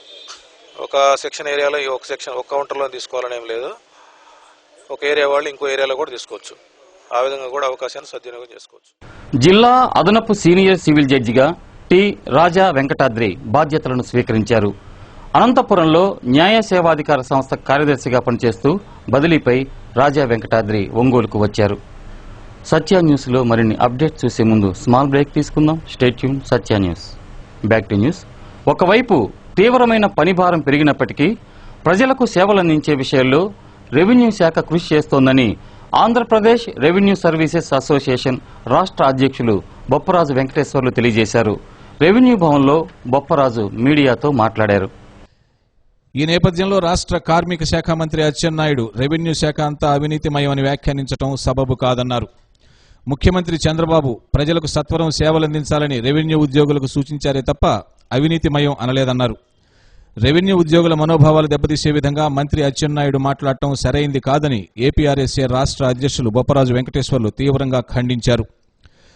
ఒక సెక్షన్ ఏరియాలో ఒక కౌంటర్లో తీసుకోవాలని ఏం లేదు. ఒక ఏరియా వాళ్ళు ఇంకో ఏరియాలో కూడా తీసుకోవచ్చు. ఆ విధంగా కూడా అవకాశాన్ని సద్వినియోగం చేసుకోవచ్చు. జిల్లా అదనపు సీనియర్ సివిల్ జడ్జిగా టి రాజా వెంకటాద్రి బాధ్యతలను స్వీకరించారు. అనంతపురంలో న్యాయ సేవాధికార సంస్థ కార్యదర్శిగా పనిచేస్తూ బదిలీపై రాజా వెంకటాద్రి ఒంగోలుకు వచ్చారు. సత్య న్యూస్ లో మరిన్ని అప్డేట్స్ చూసే ముందు స్మాల్ బ్రేక్ తీసుకుందాం. Stay tune. Satya news. Back to news. ఒకవైపు తీవ్రమైన పనిభారం పెరిగినప్పటికీ ప్రజలకు సేవలందించే విషయాల్లో రెవెన్యూ శాఖ కృషి చేస్తోందని ఆంధ్రప్రదేశ్ రెవెన్యూ సర్వీసెస్ అసోసియేషన్ రాష్ట్ర అధ్యక్షులు బొప్పరాజు వెంకటేశ్వర్లు తెలియజేశారు. రెవెన్యూ భవన్లో బొప్పరాజు మీడియాతో మాట్లాడారు. ఈ నేపథ్యంలో రాష్ట్ర కార్మిక శాఖ మంత్రి అచ్చెన్నాయుడు రెవెన్యూ శాఖ అంతా అవినీతిమయమని వ్యాఖ్యానించడం సబబు కాదన్నారు. ముఖ్యమంత్రి చంద్రబాబు ప్రజలకు సత్వరం సేవలందించాలని రెవెన్యూ ఉద్యోగులకు సూచించారే తప్ప అవినీతిమయం అనలేదన్నారు. రెవెన్యూ ఉద్యోగుల మనోభావాలు దెబ్బతీసే విధంగా మంత్రి అచ్చెన్నాయుడు మాట్లాడటం సరైంది కాదని ఏపీఆర్ఎస్ఏ రాష్ట్ర అధ్యక్షులు బొప్పరాజు వెంకటేశ్వర్లు తీవ్రంగా ఖండించారు.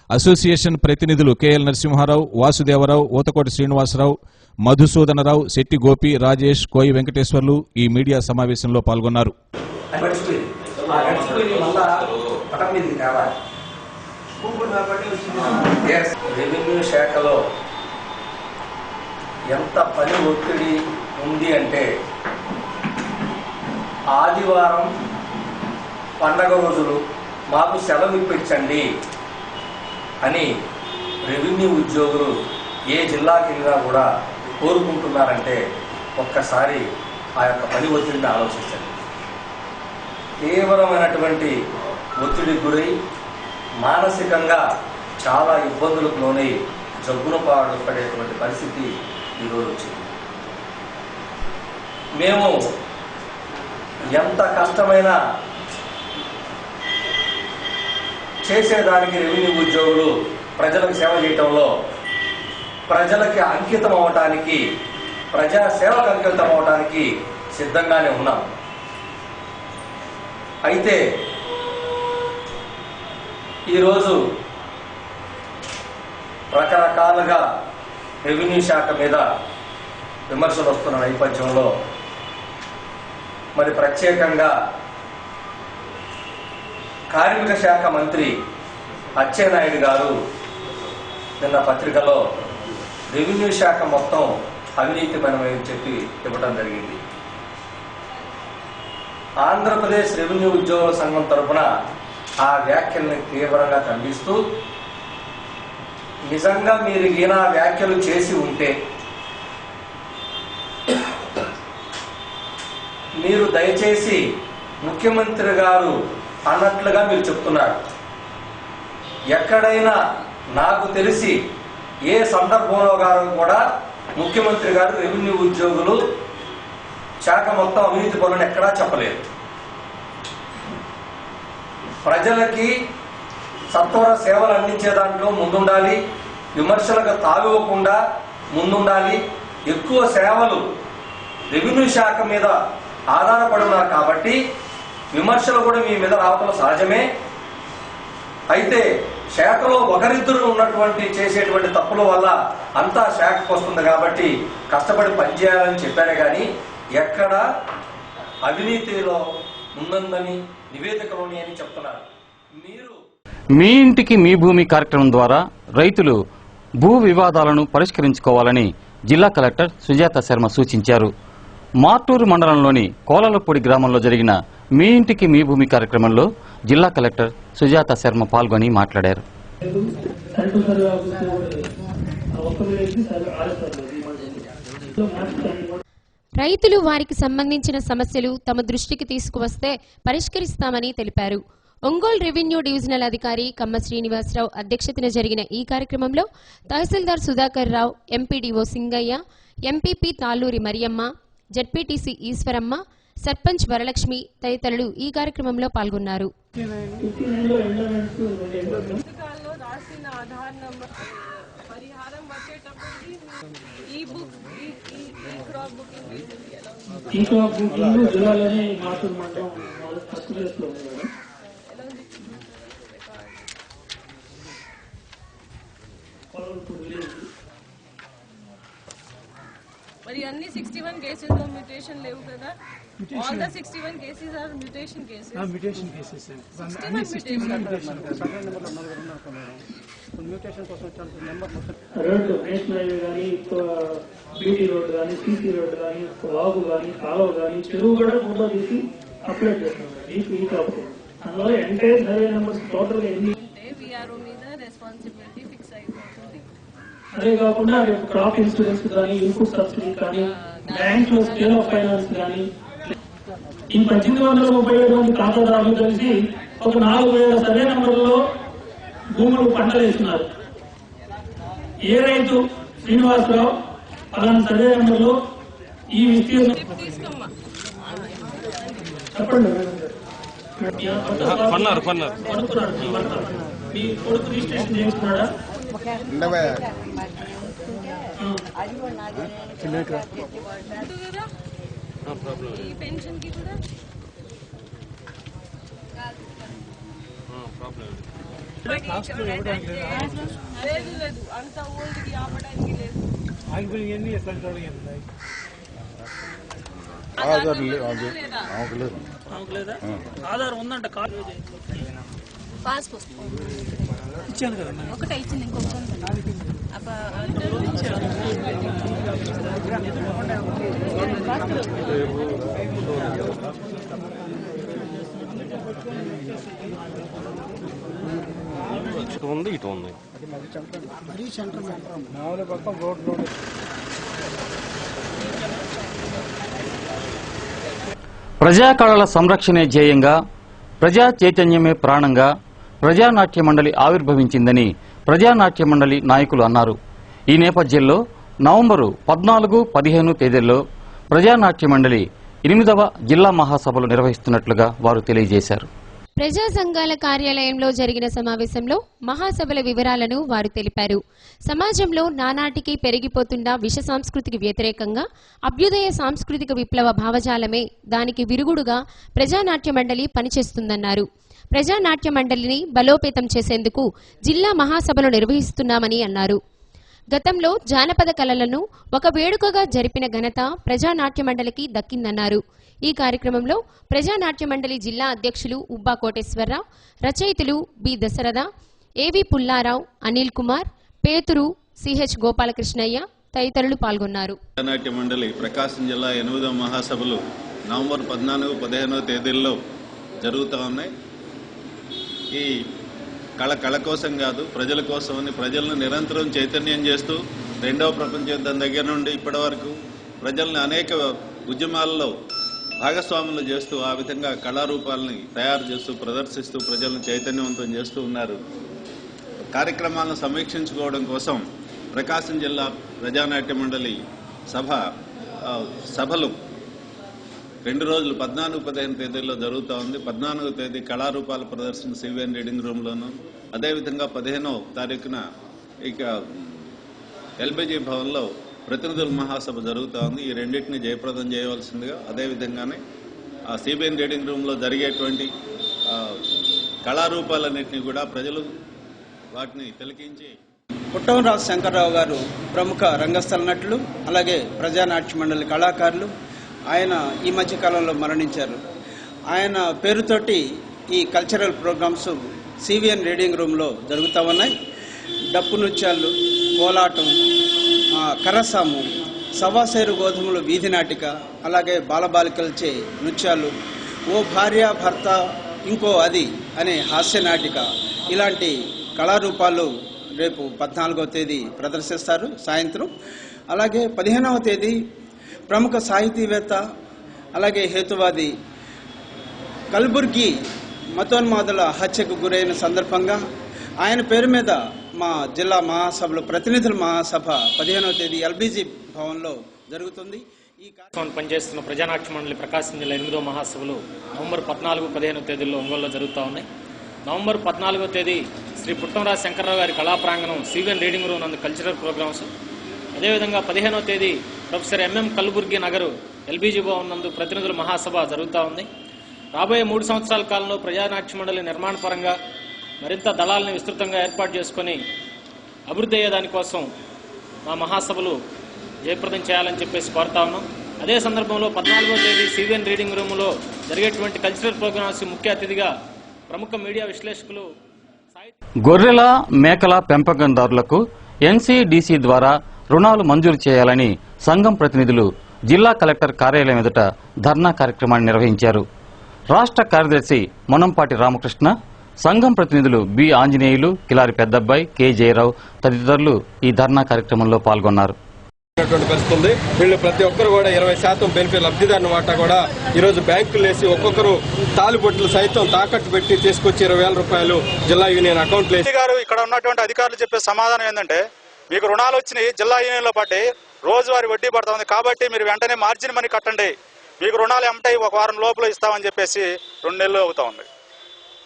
అసోసియేషన్ ప్రతినిధులు కెఎల్ నరసింహారావు, వాసుదేవరావు, ఊతకోటి శ్రీనివాసరావు, మధుసూదనరావు, శెట్టి గోపి, రాజేష్, కోయి వెంకటేశ్వర్లు ఈ మీడియా సమావేశంలో పాల్గొన్నారు. రెవెన్యూ శాఖలో ఎంత పని ఒత్తిడి ఉంది అంటే ఆదివారం పండగ రోజులు మాకు సెలవు ఇప్పించండి అని రెవెన్యూ ఉద్యోగులు ఏ జిల్లాకి వెళ్ళినా కూడా కోరుకుంటున్నారంటే ఒక్కసారి ఆ యొక్క పని ఒత్తిడిని ఆలోచించండి. తీవ్రమైనటువంటి ఒత్తిడికి గురై మానసికంగా చాలా ఇబ్బందులకు లోనై జబ్బున పడేటువంటి పరిస్థితి ఈరోజు వచ్చింది. మేము ఎంత కష్టమైనా చేసేదానికి రెవెన్యూ ఉద్యోగులు ప్రజలకు సేవ చేయటంలో ప్రజలకి అంకితం అవటానికి, ప్రజాసేవకు అంకితం అవటానికి సిద్ధంగానే ఉన్నాం. అయితే ఈరోజు రకరకాలుగా రెవెన్యూ శాఖ మీద విమర్శలు వస్తున్న నేపథ్యంలో మరి ప్రత్యేకంగా కార్మిక శాఖ మంత్రి అచ్చెన్నాయుడు గారు నిన్న పత్రికలో రెవెన్యూ శాఖ మొత్తం అవినీతిపరమని చెప్పి ఇవ్వడం జరిగింది. ఆంధ్రప్రదేశ్ రెవెన్యూ ఉద్యోగుల సంఘం తరఫున ఆ వ్యాఖ్యల్ని తీవ్రంగా ఖండిస్తూ, నిజంగా మీరు ఈయన వ్యాఖ్యలు చేసి ఉంటే మీరు దయచేసి ముఖ్యమంత్రి గారు అన్నట్లుగా మీరు చెప్తున్నారు. ఎక్కడైనా నాకు తెలిసి ఏ సందర్భంలో గారు కూడా ముఖ్యమంత్రి గారు రెవెన్యూ ఉద్యోగులు శాఖ మొత్తం అవినీతి పనులను ఎక్కడా చెప్పలేదు. ప్రజలకి సత్వర సేవలు అందించే దాంట్లో ముందుండాలి, విమర్శలకు తావివ్వకుండా ముందుండాలి. ఎక్కువ సేవలు రెవెన్యూ శాఖ మీద ఆధారపడున్నారు కాబట్టి విమర్శలు కూడా మీ మీద రావటం సహజమే. అయితే శాఖలో ఒకరిద్దరు ఉన్నటువంటి చేసేటువంటి తప్పుల వల్ల అంతా శాఖకు వస్తుంది కాబట్టి కష్టపడి పనిచేయాలని చెప్పారే కానీ ఎక్కడ అవినీతిలో ఉందని నివేదికలోని అని చెప్తున్నారు. మీరు మీ ఇంటికి మీ భూమి కార్యక్రమం ద్వారా రైతులు భూ వివాదాలను పరిష్కరించుకోవాలని జిల్లా కలెక్టర్ సుజాత శర్మ సూచించారు. మార్టూరు మండలంలోని కోలలపూడి గ్రామంలో జరిగిన మీ ఇంటికి మీ భూమి కార్యక్రమంలో జిల్లా కలెక్టర్ సుజాత శర్మ పాల్గొని మాట్లాడారు. రైతులు వారికి సంబంధించిన సమస్యలు తమ దృష్టికి తీసుకువస్తే పరిష్కరిస్తామని తెలిపారు. ఒంగోలు రెవెన్యూ డివిజనల్ అధికారి కమ్మ శ్రీనివాసరావు అధ్యక్షతన జరిగిన ఈ కార్యక్రమంలో tahsildar Sudhakar Rao, MPDO Singayya, MPP Talluri Mariyamma, ZPTC Eswaramma, sarpanch Varalakshmi తదితరులు ఈ కార్యక్రమంలో పాల్గొన్నారు. మరి అన్ని 61 కేసెస్ లో మ్యూటేషన్ లేవు కదా? All the 61 cases are mutation cases. Mutation cases అన్ని 61 మ్యూటేషన్ సెకండ్ నెంబర్ లో నలుగురు ఉన్నారు కదా. మ్యూటేషన్ కోసం వచ్చే నెంబర్ రోడ్ నేషనల్ హైవే గాని బీటీ రోడ్ గాని సీసీ రోడ్ గాని వాగు గాని కాలువ గాని చెరువు కూడా ఫోటో తీసి అప్లోడ్ చేస్తున్నారు. ఈ కాబట్టి అందులో ఎంటైర్ సర్వే నెంబర్స్ టోటల్ గా ఎన్ని ఉంటే విఆర్ఓ మీద రెస్పాన్సిబిలిటీ ఫిక్స్ అయిపోతుంది. అదే కాకుండా క్రాప్ ఇన్సూరెన్స్ కానీ, ఇన్పుట్ సబ్సిడీ కానీ, బ్యాంక్ లో స్కేల్ ఆఫ్ ఫైనాన్స్ కానీ, ఈ 1837 మంది ఖాతాదారులు కలిసి ఒక 4000 సర్వే నంబర్లలో భూములు పంటలు వేస్తున్నారు. ఏ రైతు శ్రీనివాసరావు అలాంటి సర్వే నంబర్లో ఈ విస్తీర్ణం చెప్పండి. మీ కొడుకు రిజిస్ట్రేషన్ చేస్తున్నాడా? ఈ పెన్షన్ కి కూడా లేదు, అంత ఓల్డ్ కి ఆపడానికి లేదు. ఆధార్ ఉందంట. పాస్ పుస్తకం ఇచ్చాను కదా ఒకటే ఇచ్చింది ఇంకొక ఉంది ఇటు ఉంది ప్రజాకళల సంరక్షణే ధ్యేయంగా ప్రజా చైతన్యమే ప్రాణంగా ప్రజానాట్య మండలి ఆవిర్భవించిందని ప్రజానాట్య మండలి నాయకులు అన్నారు. ఈ నేపథ్యంలో నవంబరు 14-15 తేదీల్లో ప్రజానాట్య మండలి 8వ జిల్లా మహాసభలు నిర్వహిస్తున్నట్లుగా వారు తెలియజేశారు. ప్రజా సంఘాల కార్యాలయంలో జరిగిన సమావేశంలో మహాసభల వివరాలను వారు తెలిపారు. సమాజంలో నానాటికి పెరిగిపోతున్న విష సంస్కృతికి వ్యతిరేకంగా అభ్యుదయ సాంస్కృతిక విప్లవ భావజాలమే దానికి విరుగుడుగా ప్రజానాట్య మండలి పనిచేస్తుందన్నారు. ప్రజానాట్య మండలిని బలోపేతం చేసేందుకు జిల్లా మహాసభలు నిర్వహిస్తున్నామని అన్నారు. గతంలో జానపద కళలను ఒక వేడుకగా జరిపిన ఘనత ప్రజానాట్య మండలికి దక్కిందన్నారు. ఈ కార్యక్రమంలో ప్రజానాట్య మండలి జిల్లా అధ్యక్షులు ఉబ్బా కోటేశ్వరరావు, రచయితలు బి దశరథ, ఏవి పుల్లారావు, అనిల్ కుమార్, పేతురు, సిహెచ్ గోపాలకృష్ణయ్య తదితరులు పాల్గొన్నారు. ప్రజానాట్య మండలి ప్రకాశం జిల్లా 8వ మహాసభలు నవంబర్ 14-15 తేదీల్లో జరుగుతూ ఉన్నాయి. ఈ కళ కోసం కాదు, ప్రజల కోసమని ప్రజలను నిరంతరం చైతన్యం చేస్తూ 2వ ప్రపంచ యుద్ధం దగ్గర నుండి ఇప్పటి వరకు ప్రజలను అనేక ఉద్యమాల్లో భాగస్వాములు చేస్తూ ఆ విధంగా కళారూపాలని తయారు చేస్తూ ప్రదర్శిస్తూ ప్రజలను చైతన్యవంతం చేస్తూ ఉన్నారు. కార్యక్రమాలను సమీక్షించుకోవడం కోసం ప్రకాశం జిల్లా ప్రజానాట్య మండలి సభలు 2 రోజులు 14-15 తేదీల్లో జరుగుతూ ఉంది. 14వ తేదీ కళారూపాల ప్రదర్శన సివిఎన్ రీడింగ్ రూమ్లోను, అదేవిధంగా 15వ తారీఖున ఇక ఎల్బీజీ భవన్లో ప్రతినిధుల మహాసభ జరుగుతూ ఉంది. ఈ రెండింటిని జయప్రదం చేయవలసిందిగా, అదేవిధంగానే ఆ సిబిఎన్ రీడింగ్ రూమ్లో జరిగేటువంటి కళారూపాలన్నింటినీ కూడా ప్రజలు వాటిని తిలకించి. పుట్టంరాజు శంకర్రావు గారు ప్రముఖ రంగస్థల నటులు, అలాగే ప్రజానాట్య మండలి కళాకారులు. ఆయన ఈ మధ్య కాలంలో మరణించారు. ఆయన పేరుతోటి ఈ కల్చరల్ ప్రోగ్రామ్స్ సివిఎన్ రీడింగ్ రూమ్లో జరుగుతూ ఉన్నాయి. డప్పు నృత్యాలు, కోలాటం, కరసాము, సవాసేరు గోధుమలు వీధి నాటిక, అలాగే బాలబాలికలచే నృత్యాలు, ఓ భార్య భర్త ఇంకో అది అనే హాస్య నాటిక, ఇలాంటి కళారూపాలు రేపు 14వ తేదీ ప్రదర్శిస్తారు సాయంత్రం. అలాగే 15వ తేదీ ప్రముఖ సాహితీవేత్త అలాగే హేతువాది కల్బుర్గి మతోన్మాదుల హత్యకు గురైన సందర్భంగా ఆయన పేరు మీద మా జిల్లా మహాసభలో ప్రతినిధుల మహాసభ 15వ తేదీ ఎల్బీజీ భవన్లో జరుగుతుంది. ఈ పనిచేస్తున్న ప్రజానాట్య మండలి ప్రకాశం జిల్లా 8వ మహాసభలు నవంబర్ 14-15 తేదీల్లో ఒంగోలులో జరుగుతూ ఉన్నాయి. నవంబర్ 14వ తేదీ శ్రీ పుట్టంరాజు శంకర్రావు గారి కళా ప్రాంగణం సివిఎన్ రీడింగ్ రూమ్ నందు కల్చరల్ ప్రోగ్రామ్స్, అదేవిధంగా 15వ తేదీ professor MM Kalburgi Nagar LBG Bhavan నందు ప్రతినిధుల మహాసభ జరుగుతూ ఉంది. రాబోయే 3 సంవత్సరాల కాలంలో ప్రజానాట్య మండలి నిర్మాణ పరంగా మరింత దళాలను విస్తృతంగా ఏర్పాటు చేసుకుని అభివృద్ధి అయ్యేదానికోసం మా మహాసభలు జయప్రదం చేయాలని చెప్పేసి కోరుతా ఉన్నాం. అదే సందర్భంలో 14వ తేదీ సివిఎన్ రీడింగ్ రూమ్లో జరిగేటువంటి కల్చరల్ ప్రోగ్రామ్స్ ముఖ్య అతిథిగా ప్రముఖ మీడియా విశ్లేషకులు గొర్రెల మేకల పెంపకందారులకు ఎన్సీడీసీ ద్వారా రుణాలు మంజూరు చేయాలని సంఘం ప్రతినిధులు జిల్లా కలెక్టర్ కార్యాలయం ఎదుట ధర్నా కార్యక్రమాన్ని నిర్వహించారు. రాష్ట్ర కార్యదర్శి మొనంపాటి రామకృష్ణ, సంఘం ప్రతినిధులు బి ఆంజనేయులు, కిలారి పెద్దబ్బాయి, కె జయరావు తదితరులు ఈ ధర్నా కార్యక్రమంలో పాల్గొన్నారు. పరిస్థితుంది. వీళ్ళు ప్రతి ఒక్కరు కూడా 20% బెనిఫిట్ లబ్ధిదారుని వాటా కూడా ఈరోజు బ్యాంకులు వేసి ఒక్కొక్కరు తాలుబొట్లు సైతం తాకట్టు పెట్టి తీసుకొచ్చి 20,000 రూపాయలు జిల్లా యూనియన్ అకౌంట్ వేసి గారు ఇక్కడ ఉన్నటువంటి అధికారులు చెప్పే సమాధానం ఏంటంటే, మీకు రుణాలు వచ్చినాయి, జిల్లా యూనియన్ లో పట్టి రోజువారీ వడ్డీ పడుతుంది కాబట్టి మీరు వెంటనే మార్జిన్ మనీ కట్టండి, మీకు రుణాలు ఏమంటాయి 1 వారం లోపల ఇస్తామని చెప్పేసి 2 నెలలు అవుతా ఉంది.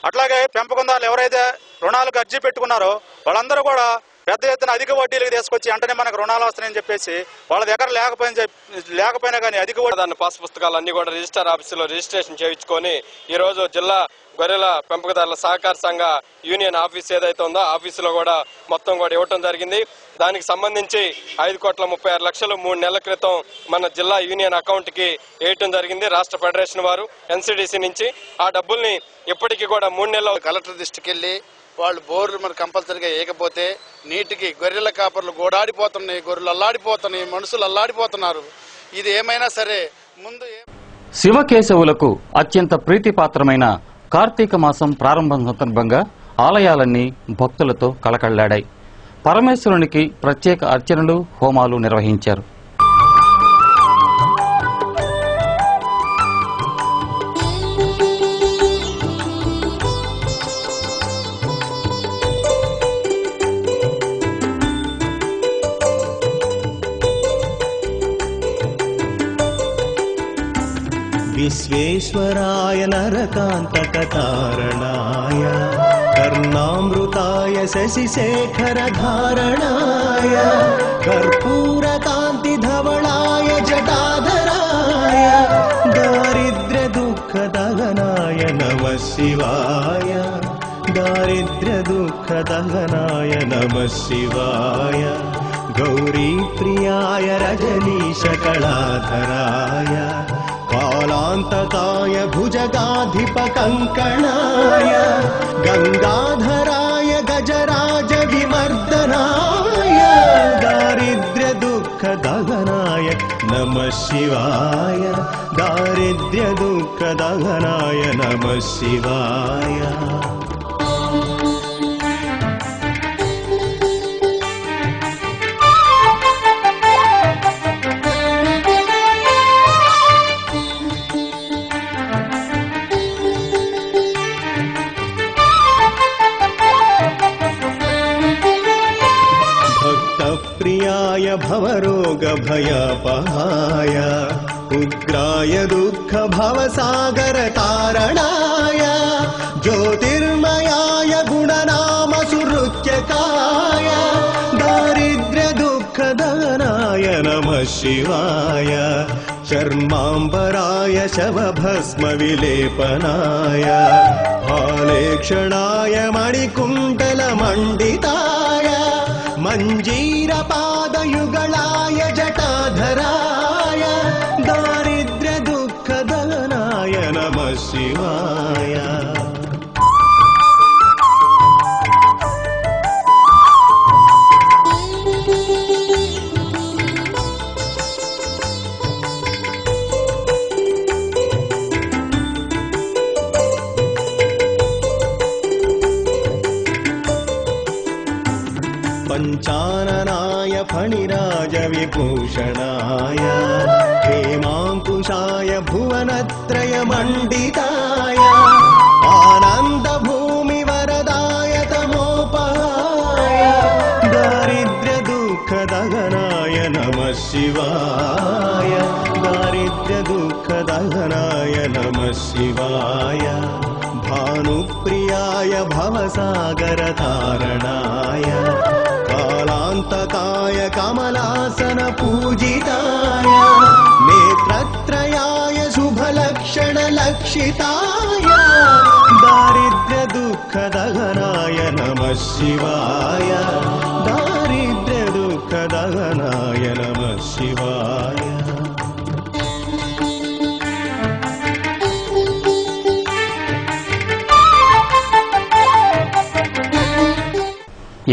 అట్లాగే పెంపకందారులు ఎవరైతే రుణాలకు అర్జీ పెట్టుకున్నారో వాళ్ళందరూ కూడా పెద్ద ఎత్తున అధిక వడ్డీలకు తీసుకొచ్చి వెంటనే మనకు రుణాలు వస్తాయని చెప్పేసి వాళ్ళ దగ్గర లేకపోయినా కానీ అధిక వడ్డీ పాస్ పుస్తకాలు అన్ని కూడా రిజిస్టర్ ఆఫీసులో రిజిస్ట్రేషన్ చేయించుకొని ఈ రోజు జిల్లా గొర్రెల పెంపకదారుల సహకార సంఘ యూనియన్ ఆఫీస్ ఏదైతే ఉందో ఆఫీసులో కూడా మొత్తం కూడా ఇవ్వటం జరిగింది. దానికి సంబంధించి 5,36,00,000 3 నెలల క్రితం మన జిల్లా యూనియన్ అకౌంట్ కి వేయటం జరిగింది రాష్ట్ర ఫెడరేషన్ వారు ఎన్సీడీసీ నుంచి. ఆ డబ్బుల్ని ఇప్పటికీ కూడా 3 నెలలు కలెక్టర్ దృష్టికి వెళ్ళి వాళ్ళు బోర్లు మరి కంపల్సరీగా వేయకపోతే నీటికి గొర్రెల కాపర్లు గోడాడిపోతున్నాయి, గొర్రెలు అల్లాడిపోతున్నాయి, మనుషులు అల్లాడిపోతున్నారు. ఇది ఏమైనా సరే ముందు శివకేశవులకు అత్యంత ప్రీతిపాత్రమైన కార్తీక మాసం ప్రారంభం సందర్భంగా ఆలయాలన్నీ భక్తులతో కళకళ్లాడాయి. పరమేశ్వరునికి ప్రత్యేక అర్చనలు, హోమాలు నిర్వహించారు. विश्वेश्वराय नरकान्तकतारणाय कर्णामृताय शशिशेखरधारणाय कर्पूरकान्तिधवलाय जटाधराय दारिद्र्यदुःखदहनाय नमः शिवाय दारिद्र्यदुःखदहनाय नमः शिवाय गौरीप्रियाय रजनीशकलाधराय कालान्तकाय भुजगाधिपकङ्कणाय गङ्गाधराय गजराजविमर्दनाय दारिद्र्यदुःखदहनाय नमः शिवाय दारिद्र्यदुःखदहनाय नमः शिवाय प्रियाय भवरोगभयपहाय उग्राय दुःखभवसागरतारणाय ज्योतिर्मयाय गुणनामसुहृत्यकाय दारिद्र्यदुःखदहनाय नमः शिवाय चर्माम्बराय शवभस्मविलेपनाय हालेक्षणाय मणिकुण्डलमण्डिताय मञ्जीरपादयुगलाय जटाधराय दारिद्र्यदुःखदहनाय नमः शिवाय पञ्चाननाय फणिराजविभूषणाय हेमाङ्कुशाय भुवनत्रयमण्डिताय आनन्दभूमिवरदाय तमोपहाय दारिद्र्यदुःखदहनाय नमः शिवाय दारिद्र्यदुःखदहनाय नमः शिवाय भानुप्रियाय भवसागरतारणाय कालान्तकाय कमलासनपूजिताय नेत्रत्रयाय शुभलक्षणलक्षिताय दारिद्र्यदुःखदहनाय नमः शिवाय दारिद्र्यदुःखदहनाय नमः शिवाय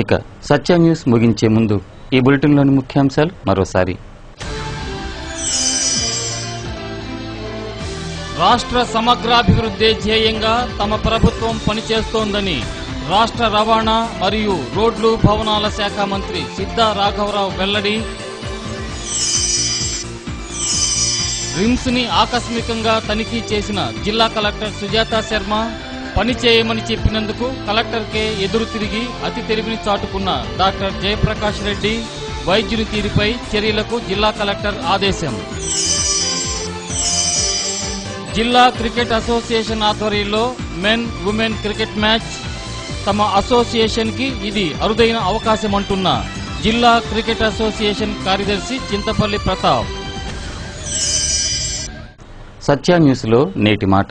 ఇక సత్య న్యూస్ ముగించే ముందు ఈ బులెటిన్లోని ముఖ్యాంశాలు మరోసారి. రాష్ట్ర సమగ్రాభివృద్ధి ధ్యేయంగా తమ ప్రభుత్వం పనిచేస్తోందని రాష్ట్ర రవాణా మరియు రోడ్లు భవనాల శాఖ మంత్రి సిద్ధా రాఘవరావు వెల్లడి. రిమ్స్ ని ఆకస్మికంగా తనిఖీ చేసిన జిల్లా కలెక్టర్ సుజాత శర్మ పని చేయమని చెప్పినందుకు కలెక్టర్కే ఎదురు తిరిగి అతి తెలివిని చాటుకున్న డాక్టర్ జయప్రకాష్ రెడ్డి వైద్యుని తీరుపై చర్యలకు జిల్లా కలెక్టర్ ఆదేశం. జిల్లా క్రికెట్ అసోసియేషన్ ఆధ్వర్యంలో మెన్ ఉమెన్ క్రికెట్ మ్యాచ్. తమ అసోసియేషన్ కి ఇది అరుదైన అవకాశం అంటున్న జిల్లా క్రికెట్ అసోసియేషన్ కార్యదర్శి చింతపల్లి ప్రతాప్. సత్య న్యూస్ లో నేటి మాట.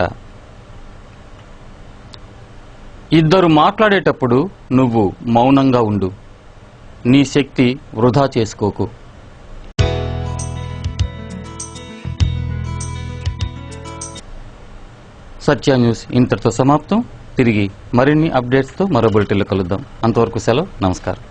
ఇద్దరు మాట్లాడేటప్పుడు నువ్వు మౌనంగా ఉండు. నీ శక్తి వృధా చేసుకోకు. సత్య న్యూస్ ఇంతటితో సమాప్తం. తిరిగి మరిన్ని అప్డేట్స్తో మరో బులెటిన్లో కలుద్దాం. అంతవరకు సెలవు. నమస్కారం.